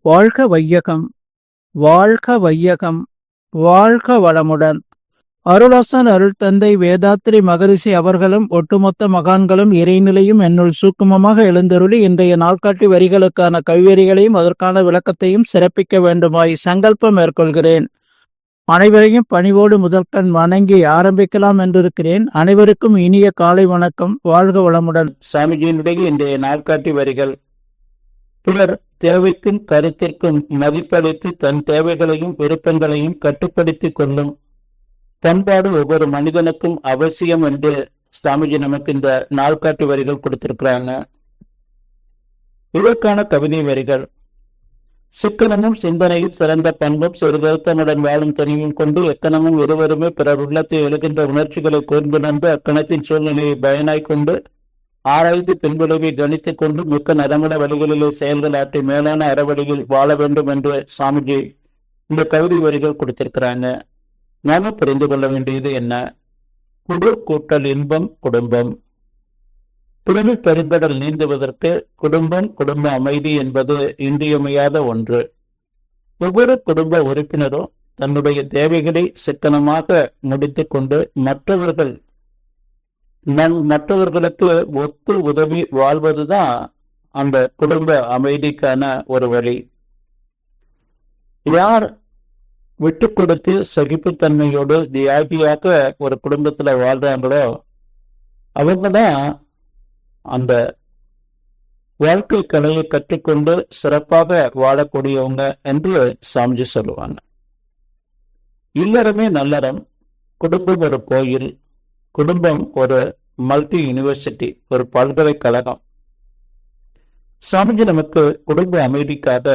வாழ்க வையகம், வாழ்க வையகம், வாழ்க வளமுடன். அருளாசன் அருள் தந்தை வேதாத்ரி மகரிஷி அவர்களும் ஒட்டுமொத்த மகான்களும் இறைநிலையும் என்னுள் சூக்குமமாக எழுந்தருளி இன்றைய நாள்காட்டி வரிகளுக்கான கவிவரிகளையும் அதற்கான விளக்கத்தையும் சிறப்பிக்க வேண்டுமாய் சங்கல்பம் மேற்கொள்கிறேன். அனைவரையும் பணிவோடு முதற்கண் வணங்கி ஆரம்பிக்கலாம் என்றிருக்கிறேன். அனைவருக்கும் இனிய காலை வணக்கம். வாழ்க வளமுடன். சாமிஜியினுடைய இன்றைய நாள்காட்டி வரிகள். பிறர் தேவைக்கும் கருத்திற்கும் மதிப்பளித்து தன் தேவைகளையும் விருப்பங்களையும் கட்டுப்படுத்திக் கொள்ளும் பண்பாடு ஒவ்வொரு மனிதனுக்கும் அவசியம் என்று சாமிஜி நமக்கு இந்த நாள்காட்டி வரிகள் கொடுத்திருக்கிறாங்க. இதற்கான கவிதை வரிகள். சிக்கனமும் சிந்தனையும் சிறந்த பண்பும் சிறுதத்தனுடன் வாழும் தனியும் கொண்டு எக்கணமும் ஒருவருமே பிறர் உள்ளத்தை எழுகின்ற உணர்ச்சிகளை கூர்ந்து நன்று அக்கணத்தின் சூழ்நிலையை பயனாய் கொண்டு ஆராய்ந்து பின்விளைவை கணித்துக் கொண்டு மிக்க நரம்பட வழிகளிலே செயல்கள் ஆற்றி மேலான அறவழியில் வாழ வேண்டும் என்று சாமிஜி இந்த கவிதை வரிகள் கொடுத்திருக்கிறாங்க. நாம புரிந்து கொள்ள வேண்டியது என்ன? குடு கூட்டல் இன்பம் குடும்பம். பிறவி பெருந்தடல் நீந்துவதற்கு குடும்ப அமைதி என்பது இன்றியமையாத ஒன்று. ஒவ்வொரு குடும்ப உறுப்பினரும் தன்னுடைய தேவைகளை சிக்கனமாக முடித்துக் கொண்டு மற்றவர்களுக்கு ஒத்து உதவி வாழ்வதுதான் அந்த குடும்ப அமைதிக்கான ஒரு வழி. யார் விட்டு கொடுத்து சகிப்புத்தன்மையோடு தியாகியாக ஒரு குடும்பத்துல வாழ்றாங்களோ அவங்கதான் அந்த வாழ்க்கை கலையை கற்றுக்கொண்டு சிறப்பாக வாழக்கூடியவங்க என்று சாமிஜி சொல்லுவாங்க. இல்லறமே நல்லறம். குடும்பம் ஒரு கோயில். குடும்பம் ஒரு மல்டி யூனிவர்சிட்டி, ஒரு பல்கலைக்கழகம். சாமிஜி நமக்கு குடும்ப அமைதிக்காக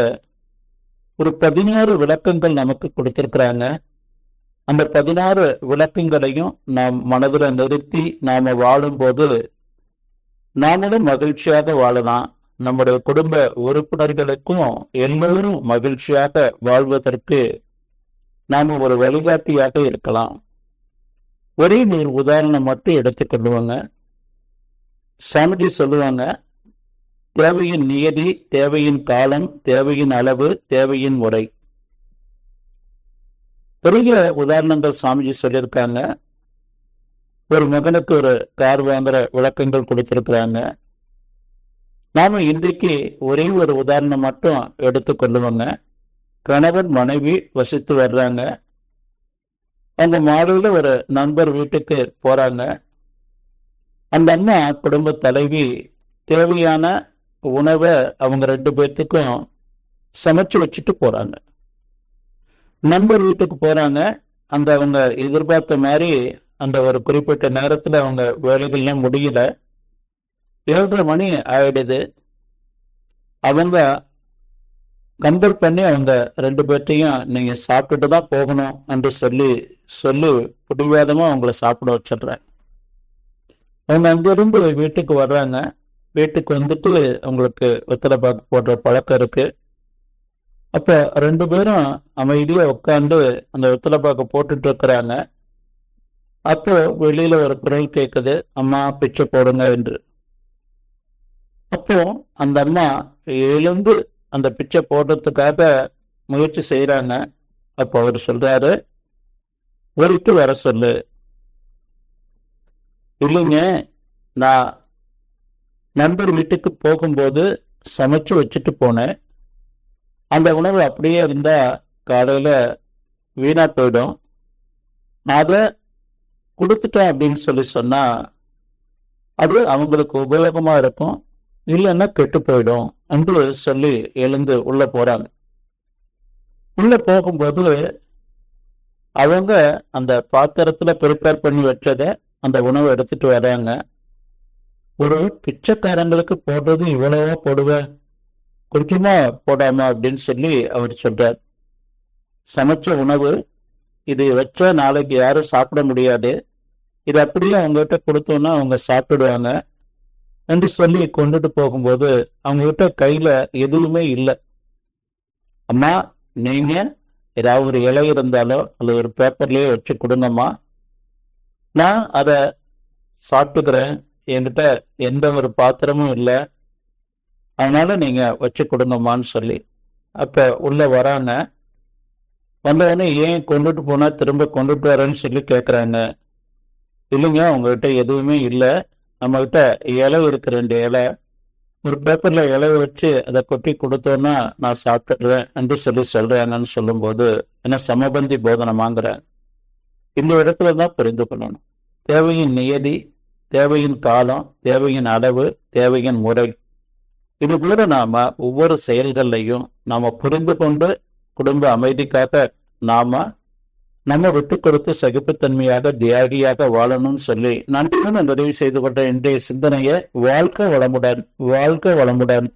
ஒரு 16 விளக்கங்கள் நமக்கு கொடுத்திருக்கிறாங்க. அந்த 16 விளக்கங்களையும் நாம் மனதில் நிறுத்தி நாம வாழும்போது நாமளும் மகிழ்ச்சியாக வாழலாம். நம்முடைய குடும்ப உறுப்பினர்களுக்கும் எல்லோரும் மகிழ்ச்சியாக வாழ்வதற்கு நாம ஒரு வழிகாட்டியாக இருக்கலாம். ஒரே நீர் உதாரணம் மட்டும் எடுத்துக்கொள்ளுவாங்க. சாமிஜி சொல்லுவாங்க, தேவையின் நியதி, தேவையின் காலம், தேவையின் அளவு, தேவையின் முறை. பெரிய உதாரணங்கள் சாமிஜி சொல்லியிருக்காங்க. ஒரு மகனுக்கு ஒரு கார் வாங்குற விளக்கங்கள் கொடுத்திருக்கிறாங்க. நாம இன்றைக்கு ஒரே ஒரு உதாரணம் மட்டும் எடுத்துக்கொள்ளுவாங்க. கணவன் மனைவி வசித்து வர்றாங்க. அந்த மாடுல ஒரு நண்பர் வீட்டுக்கு போறாங்க. அந்த அண்ணா குடும்ப தலைவி தேவையான உணவை அவங்க 2 பேர்த்துக்கும் சமைச்சு வச்சுட்டு போறாங்க. நண்பர் வீட்டுக்கு போறாங்க. அவங்க எதிர்பார்த்த மாதிரி அந்த ஒரு குறிப்பிட்ட நேரத்துல அவங்க வேலைகள்லாம் முடியல. 7:30 மணி ஆயிடுது. அவங்க கம்பல் பண்ணி அவங்க 2 பேர்த்தையும் நீங்க சாப்பிட்டுட்டு தான் போகணும் என்று சொல்லி பிடிவாதமா அவங்கள சாப்பிட வச்சிடுறேன். அவங்க அங்கிருந்து வீட்டுக்கு வர்றாங்க. வீட்டுக்கு வந்துட்டு அவங்களுக்கு வெத்தலை பாக்கு போடுற பழக்கம் இருக்கு. அப்ப 2 பேரும் அமைதியா உட்காந்து அந்த வெத்தலை பாக்கு போட்டுட்டு இருக்கிறாங்க. அப்போ வெளியில ஒரு குரல் கேட்குது, அம்மா பிச்சை போடுங்க என்று. அப்போ அந்த அம்மா எழுந்து அந்த பிச்சை போடுறதுக்காக முயற்சி செய்யறாங்க. அப்போ அவர் சொல்றாரு, ஒருக்கு வர சொல்லு. இல்லைங்க, நான் நண்பர் வீட்டுக்கு போகும்போது சமைச்சு வச்சுட்டு போனேன். அந்த உணவு அப்படியே இருந்தா காலையில வீணா போயிடும். அதை கொடுத்துட்டேன் அப்படின்னு சொன்னா அது அவங்களுக்கு உபயோகமா இருக்கும், இல்லைன்னா கெட்டு போயிடும் என்று சொல்லி எழுந்து உள்ள போறாங்க. உள்ள போகும்போது அவங்க அந்த பாத்திரத்துல ப்ரிப்பேர் பண்ணி வச்சதை அந்த உணவை எடுத்துட்டு வர்றாங்க. ஒரு பிச்சைக்காரங்களுக்கு போடுறது இவ்வளவா போடுவேன், கொஞ்சமா போடாம அப்படின்னு சொல்லி அவர் சொல்றார். சமைச்ச உணவு இது வச்சா நாளைக்கு யாரும் சாப்பிட முடியாது, இது அப்படியே அவங்ககிட்ட கொடுத்தோன்னா அவங்க சாப்பிடுவாங்க என்று சொல்லி கொண்டுட்டு போகும்போது அவங்க கிட்ட கையில எதுவுமே இல்லை. அம்மா, நீங்க ஏதாவது ஒரு இலை இருந்தாலோ அல்லது ஒரு பேப்பர்லயோ வச்சு கொடுங்கம்மா, நான் அதை சாப்பிட்டுக்கிறேன், என்கிட்ட எந்த ஒரு பாத்திரமும் இல்லை, அதனால நீங்க வச்சு கொடுங்கம்மான்னு சொல்லி அப்ப உள்ள வராங்க. வந்தவொடனே ஏன் கொண்டுட்டு போனா திரும்ப கொண்டுட்டு வரேன்னு சொல்லி கேட்குறாங்க. இல்லைங்க, உங்ககிட்ட எதுவுமே இல்லை, நம்மகிட்ட இலை இருக்கு, 2 இலை, ஒரு பேப்பர்ல இலைய வச்சு அதை கொட்டி கொடுத்தோன்னா நான் சாப்பிட்டுடுறேன் என்று சொல்றாங்கன்னு சொல்லும்போது என்ன சமபந்தி போதனமாங்கிறேன். இந்த இடத்துல தான் புரிந்து கொள்ளணும். தேவையின் நியதி, தேவையின் காலம், தேவையின் அளவு, தேவையின் முறை, இது கூட நாம ஒவ்வொரு செயல்கள்லையும் நாம புரிந்து கொண்டு குடும்ப அமைதிக்காக நம்ம விட்டு கொடுத்து சகிப்புத்தன்மையாக தியாகியாக வாழணும்னு சொல்லி நன்றியுடன் நிறைவு செய்து கொண்ட இன்றைய சிந்தனையை வாழ்க வளமுடன், வாழ்க வளமுடன்.